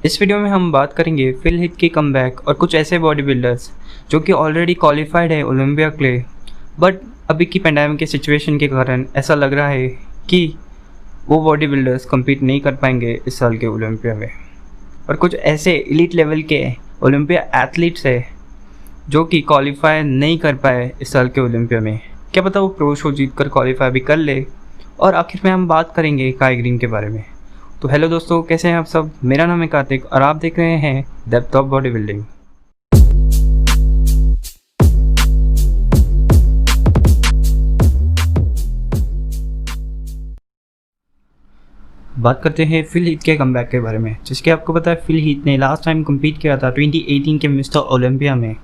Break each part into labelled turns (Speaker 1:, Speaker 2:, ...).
Speaker 1: इस वीडियो में हम बात करेंगे फिल हीथ की कमबैक और कुछ ऐसे बॉडी बिल्डर्स जो कि ऑलरेडी क्वालिफाइड है ओलंपिया के लिए, बट अभी की पैंडेमिक के सिचुएशन के कारण ऐसा लग रहा है कि वो बॉडी बिल्डर्स कम्पीट नहीं कर पाएंगे इस साल के ओलंपिया में। और कुछ ऐसे एलीट लेवल के ओलंपिया एथलीट्स है जो कि क्वालिफाई नहीं कर पाए इस साल के ओलंपिया में। क्या पता वो प्रो शो जीत कर क्वालिफाई भी कर ले। और आखिर में हम बात करेंगे काई ग्रीन के बारे में। तो हेलो दोस्तों, कैसे हैं आप सब। मेरा नाम है कार्तिक और आप देख रहे हैं डेप्थ ऑफ बॉडी बिल्डिंग। बात करते हैं फिल हीथ के कमबैक के बारे में, जिसके आपको पता है फिल हीथ ने लास्ट टाइम कम्पीट किया था 2018 के मिस्टर ओलंपिया में,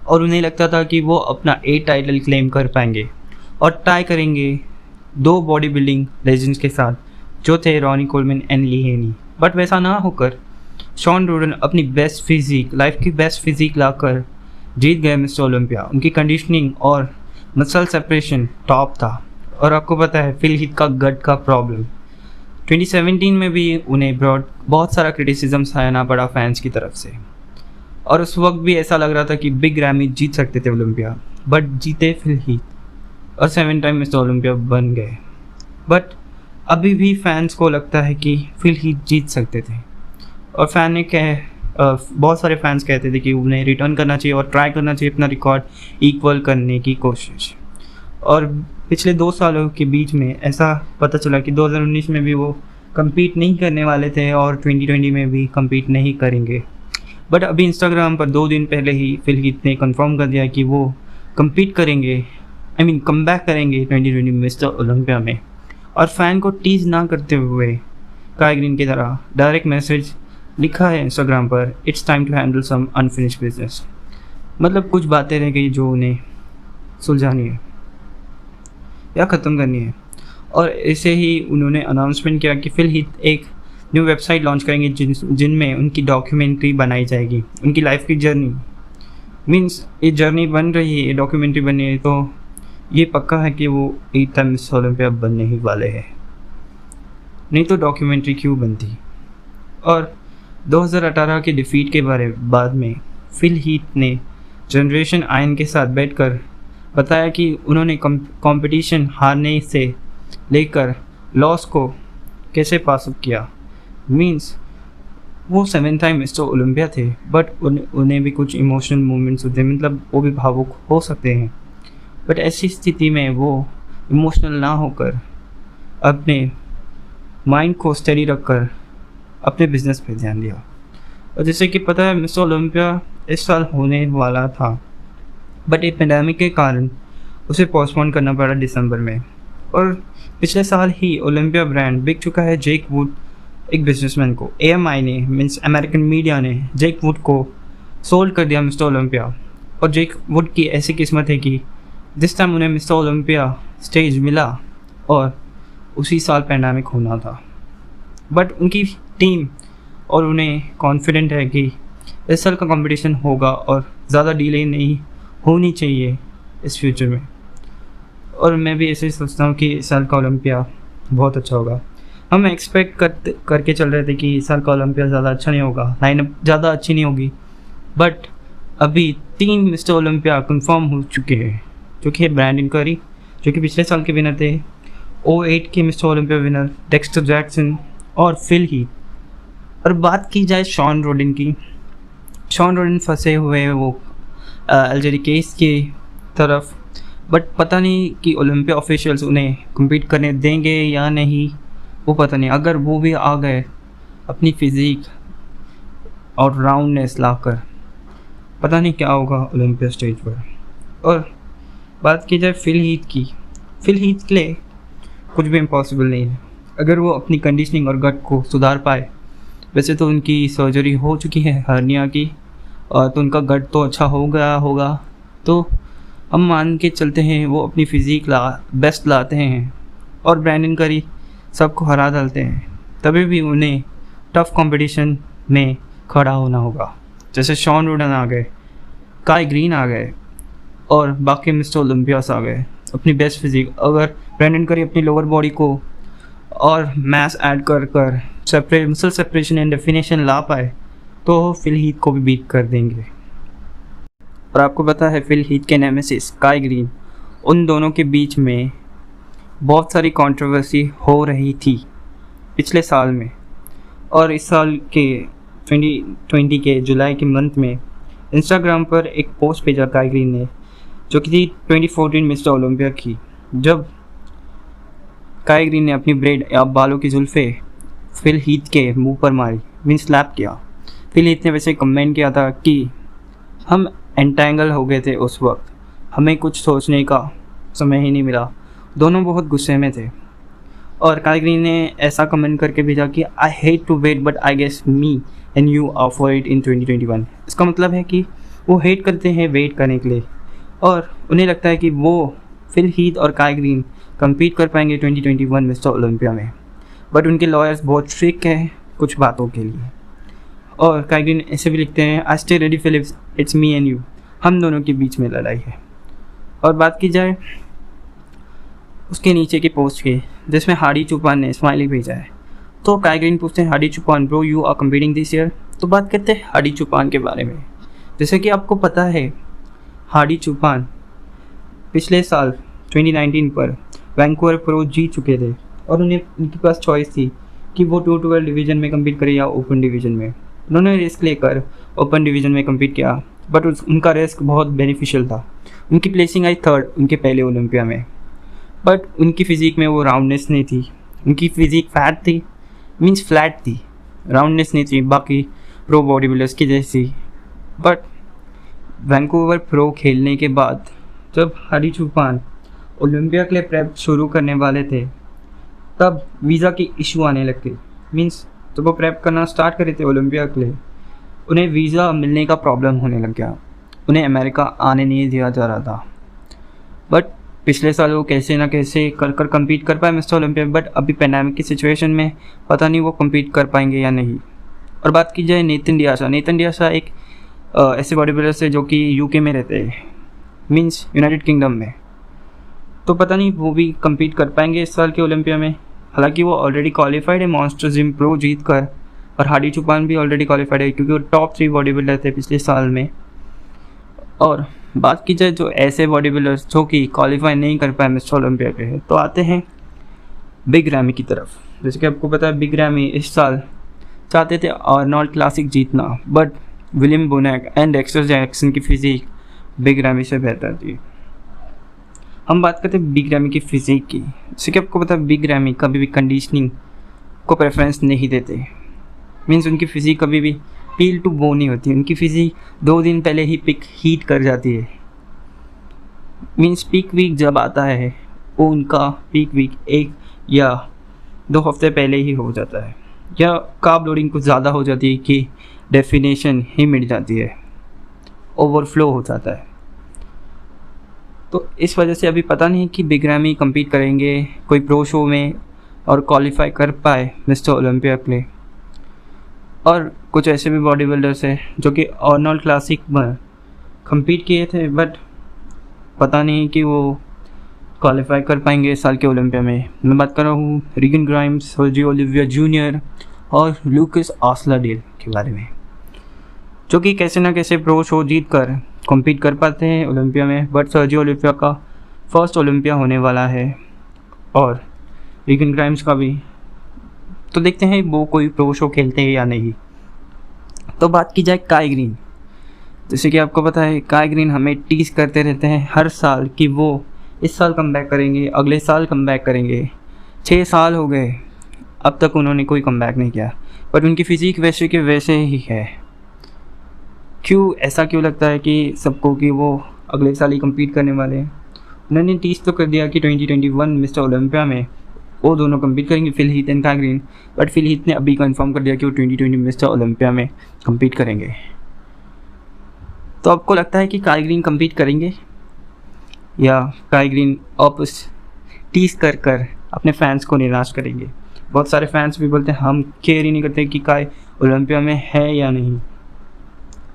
Speaker 1: और उन्हें लगता था कि वो अपना 8 टाइटल क्लेम कर पाएंगे और ट्राई करेंगे 2 बॉडी बिल्डिंग लेजेंड्स के साथ जो थे रॉनी कोलमैन एंड ली हेनी। बट वैसा ना होकर शॉन रोडन अपनी बेस्ट फिजिक, लाइफ की बेस्ट फिजिक लाकर जीत गए मिस्टर ओलंपिया। उनकी कंडीशनिंग और मसल सेपरेशन टॉप था। और आपको पता है फिल हीथ का गट का प्रॉब्लम 2017 में भी उन्हें बहुत सारा क्रिटिसिज्म सहना पड़ा फैंस की तरफ से, और उस वक्त भी ऐसा लग रहा था कि बिग ग्रैमी जीत सकते थे ओलंपिया, बट जीते फिल हीथ और 7 टाइम मिस्टर ओलंपिया बन गए। बट अभी भी फैंस को लगता है कि फिल हीथ जीत सकते थे, और बहुत सारे फैंस कहते थे कि उन्हें रिटर्न करना चाहिए और ट्राई करना चाहिए अपना रिकॉर्ड इक्वल करने की कोशिश। और पिछले 2 सालों के बीच में ऐसा पता चला कि 2019 में भी वो कम्पीट नहीं करने वाले थे और 2020 में भी कम्पीट नहीं करेंगे। बट अभी इंस्टाग्राम पर 2 दिन पहले ही फिल हीथ ने कंफर्म कर दिया कि वो कम्पीट करेंगे, कमबैक करेंगे 2020 मिस्टर ओलंपिया में। और फ़ैन को टीज़ ना करते हुए काई ग्रीन की तरह डायरेक्ट मैसेज लिखा है इंस्टाग्राम पर, it's time to handle some unfinished business. मतलब कुछ बातें रह गई जो उन्हें सुलझानी है या ख़त्म करनी है। और ऐसे ही उन्होंने अनाउंसमेंट किया कि फिल हीथ एक न्यू वेबसाइट लॉन्च करेंगे जिनमें उनकी डॉक्यूमेंट्री बनाई जाएगी, उनकी लाइफ की जर्नी। मीन्स ये जर्नी बन रही है, डॉक्यूमेंट्री बनी है, तो ये पक्का है कि वो 8 टाइम मिस ओलंपिया बनने ही वाले हैं, नहीं तो डॉक्यूमेंट्री क्यों बनती। और 2018 के डिफीट के बाद में फिल हीथ ने जनरेशन आयन के साथ बैठकर बताया कि उन्होंने कंपटीशन हारने से लेकर लॉस को कैसे पास अप किया। मीन्स वो 7 टाइम मिस्टर ओलंपिया थे, बट उन्हें भी कुछ इमोशनल मोमेंट्स होते हैं, मतलब वो भी भावुक हो सकते हैं। बट ऐसी स्थिति में वो इमोशनल ना होकर अपने माइंड को स्टडी रखकर अपने बिजनेस पे ध्यान दिया। और जैसे कि पता है मिस्टर ओलंपिया इस साल होने वाला था, बट एक पेंडेमिक के कारण उसे पोस्टपोन करना पड़ा दिसंबर में। और पिछले साल ही ओलंपिया ब्रांड बिक चुका है जेक वुड एक बिजनेसमैन को। AMI ने मीन्स अमेरिकन मीडिया ने जेक वुड को सोल्ड कर दिया मिस्टर ओलंपिया। और जेक वुड की ऐसी किस्मत है कि जिस टाइम उन्हें मिस्टर ओलंपिया स्टेज मिला और उसी साल पैंडेमिक होना था। बट उनकी टीम और उन्हें कॉन्फिडेंट है कि इस साल का कंपटीशन होगा और ज़्यादा डिले नहीं होनी चाहिए इस फ्यूचर में। और मैं भी ऐसे ही सोचता हूँ कि इस साल का ओलंपिया बहुत अच्छा होगा। हम एक्सपेक्ट करके चल रहे थे कि इस साल का ओलंपिया ज़्यादा अच्छा नहीं होगा, लाइनअप ज़्यादा अच्छी नहीं होगी। बट अभी 3 मिस्टर ओलंपिया कंफर्म हो चुके हैं, जो कि है ब्रैंडन करी जो कि पिछले साल के विनर थे, 2008 के mister Olympia winner Dexter Jackson और फिल हीथ। और बात की जाए शॉन रोडन की, शॉन रोडन फंसे हुए हैं वो अल्जेरी केस की तरफ। बट पता नहीं कि ओलंपिया ऑफिशियल्स उन्हें कम्पीट करने देंगे या नहीं, वो पता नहीं। अगर वो भी आ गए अपनी फिजिक और राउंडनेस लाकर, पता नहीं क्या होगा ओलंपिया स्टेज पर। और बात की जाए फिल हीथ की, फिल हीथ के लिए कुछ भी इम्पॉसिबल नहीं है अगर वो अपनी कंडीशनिंग और गट को सुधार पाए। वैसे तो उनकी सर्जरी हो चुकी है हर्निया की, और तो उनका गट तो अच्छा हो गया होगा, तो हम मान के चलते हैं वो अपनी फिजिक बेस्ट लाते हैं और ब्रैंडन करी सबको हरा डालते हैं। तभी भी उन्हें टफ कंपटीशन में खड़ा होना होगा। जैसे शॉन रोडन आ गए, काई ग्रीन आ गए और बाकी मिस्टर ओलंपियास आ गए अपनी बेस्ट फिजिक। अगर ब्रैंडन करी अपनी लोअर बॉडी को और मैस ऐड कर मसल सेपरेशन एंड डेफिनेशन ला पाए तो फिल हीथ को भी बीट कर देंगे। और आपको पता है फिल हीथ के नेमेसिस काई ग्रीन, उन दोनों के बीच में बहुत सारी कंट्रोवर्सी हो रही थी पिछले साल में। और इस साल के 2020 के जुलाई के मंथ में इंस्टाग्राम पर एक पोस्ट भेजा काई ग्रीन ने, जो कि थी 2014 मिस्टर ओलंपिया की, जब काई ग्रीन ने अपनी ब्रेड या बालों की जुल्फ़े फिल हीथ के मुंह पर मारी, मीन स्लैप किया। फिल हीथ ने वैसे कमेंट किया था कि हम एंटेंगल हो गए थे उस वक्त, हमें कुछ सोचने का समय ही नहीं मिला, दोनों बहुत गुस्से में थे। और काई ग्रीन ने ऐसा कमेंट करके भेजा कि I hate to wait but I guess me and you are for it in 2021। इसका मतलब है कि वो हेट करते हैं वेट करने के लिए, और उन्हें लगता है कि वो फिल हीथ और काई ग्रीन compete कर पाएंगे 2021 मिस्टर ओलंपिया में। बट उनके लॉयर्स बहुत स्ट्रिक्ट हैं कुछ बातों के लिए। और काई ग्रीन ऐसे भी लिखते हैं, I stay ready Phillips, it's me and you, हम दोनों के बीच में लड़ाई है। और बात की जाए उसके नीचे की पोस्ट की, जिसमें हार्डी चुपान ने स्माइली भेजा है, तो काई ग्रीन पूछते हैं Hadi Choopan, bro you are competing this year. तो बात करते हैं हार्डी चुपान के बारे में। जैसे कि आपको पता है हार्डी चुपान पिछले साल 2019 पर वैंकूवर प्रो जीत चुके थे, और उनके पास चॉइस थी कि वो 212 डिवीज़न में कम्पीट करें या ओपन डिवीज़न में। उन्होंने रिस्क लेकर ओपन डिवीज़न में कम्पीट किया, बट उनका रिस्क बहुत बेनिफिशियल था। उनकी प्लेसिंग आई 3rd उनके पहले ओलंपिया में। बट उनकी फ़िज़ीक में वो राउंडनेस नहीं थी, उनकी फ़िज़ीक फैट थी, मीन्स फ्लैट थी, राउंडनेस नहीं थी बाकी प्रो बॉडी बिल्डर्स की जैसी। बट वैंकूवर प्रो खेलने के बाद जब हार्डी चुपान ओलंपिया के लिए प्रेप शुरू करने वाले थे, तब वीज़ा की इशू आने लग गई। मीन्स जब वो प्रेप करना स्टार्ट करे थे ओलंपिया के लिए, उन्हें वीज़ा मिलने का प्रॉब्लम होने लग गया, उन्हें अमेरिका आने नहीं दिया जा रहा था। बट पिछले साल वो कैसे ना कैसे कर कम्पीट कर पाए मिस्टर ओलंपिया, बट अभी पैंडेमिक की सिचुएशन में पता नहीं वो कम्पीट कर पाएंगे या नहीं। और बात की जाए नेथन डियाशा एक ऐसे बॉडी बिल्डर से जो कि यूके में रहते हैं, मीन्स यूनाइटेड किंगडम में, तो पता नहीं वो भी कम्पीट कर पाएंगे इस साल के ओलंपिया में। हालांकि वो ऑलरेडी क्वालिफाइड है मॉन्स्टर जिम प्रो जीत कर, और हार्डी चुपान भी ऑलरेडी क्वालिफाइड है क्योंकि वो टॉप 3 बॉडी बिल्डर थे पिछले साल में। और बात की जाए जो ऐसे बॉडी बिल्डर्स जो कि क्वालिफाई नहीं कर पाए मिस्टर ओलंपिया के, तो आते हैं बिग रैमी की तरफ। जैसे कि आपको पता है बिग रैमी इस साल चाहते थे आर्नोल्ड क्लासिक जीतना, but William Bonac and Dexter Jackson की फिज़ीक बिग रैमी से बेहतर थी। हम बात करते हैं बिग रैमी की फ़िज़ीक की। जैसे कि आपको पता है बिग रैमी कभी भी कंडीशनिंग को प्रेफरेंस नहीं देते, मीन्स उनकी फ़िज़ीक कभी भी पील टू बोन नहीं होती, उनकी फ़िज़ीक 2 दिन पहले ही पिक हीट कर जाती है। मीन्स पीक वीक जब आता है वो उनका पीक वीक 1 या 2 हफ्ते पहले ही हो जाता है, या कार्ब लोडिंग कुछ ज़्यादा हो जाती है कि डेफिनेशन ही मिट जाती है, ओवरफ्लो हो जाता है। तो इस वजह से अभी पता नहीं कि बिग रैमी कम्पीट करेंगे कोई प्रो शो में और क्वालिफाई कर पाए मिस्टर ओलंपिया के लिए। और कुछ ऐसे भी बॉडी बिल्डर्स हैं जो कि आर्नोल्ड क्लासिक में कम्पीट किए थे, बट पता नहीं कि वो क्वालिफाई कर पाएंगे इस साल के ओलंपिया में। मैं बात कर रहा हूँ Reagan Grimes, Sergio Olivia junior और लूकस आस्लाडेल के बारे में, जो कि कैसे ना कैसे प्रो शो जीत कर कम्पीट कर पाते हैं ओलंपिया में। बट सर्जियो ओलिविया का फर्स्ट ओलंपिया होने वाला है, और रीगन ग्राइम्स का भी, तो देखते हैं वो कोई प्रो शो खेलते हैं या नहीं। तो बात की जाए काई ग्रीन, जैसे कि आपको पता है काई ग्रीन हमें टीज करते रहते हैं हर साल कि वो इस साल कमबैक करेंगे, अगले साल कमबैक करेंगे। 6 साल हो गए अब तक उन्होंने कोई कमबैक नहीं किया, बट उनकी फ़िज़ीक वैसे के वैसे ही है। क्यों ऐसा क्यों लगता है कि सबको कि वो अगले साल ही कम्पीट करने वाले हैं? उन्होंने टीज तो कर दिया कि 2021 मिस्टर ओलंपिया में वो दोनों कम्पीट करेंगे, फिल हीथ एंड काई ग्रीन, बट फिल हीथ ने अभी कंफर्म कर दिया कि वो 2020 मिस्टर ओलंपिया में कम्पीट करेंगे। तो आपको लगता है कि काई ग्रीन कम्पीट करेंगे या काई ग्रीन वापस टीज कर कर अपने फैंस को निराश करेंगे? बहुत सारे फैंस भी बोलते हैं हम केयर ही नहीं करते कि काई ओलंपिया में है या नहीं।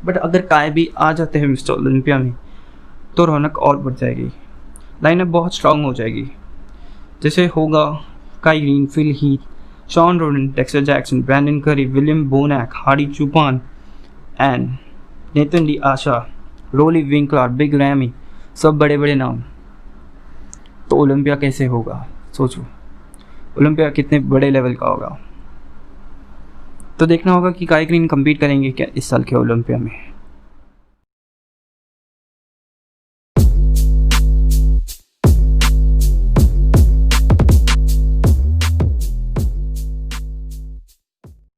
Speaker 1: बट अगर काई भी आ जाते हैं मिस्टर ओलंपिया में तो रौनक और बढ़ जाएगी, लाइनअप बहुत स्ट्रांग हो जाएगी। जैसे होगा Kai Greene, Phil Heath, Shawn Rhoden, Dexter Jackson, Brandon Curry, William Bonac, Hadi Choopan, and Nathan De Asha, Roelly Winklaar, Big Ramy, सब बड़े बड़े नाम। तो ओलंपिया कैसे होगा सोचो, ओलंपिया कितने बड़े लेवल का होगा। तो देखना होगा कि काई ग्रीन कम्पीट करेंगे क्या इस साल के ओलंपिया में।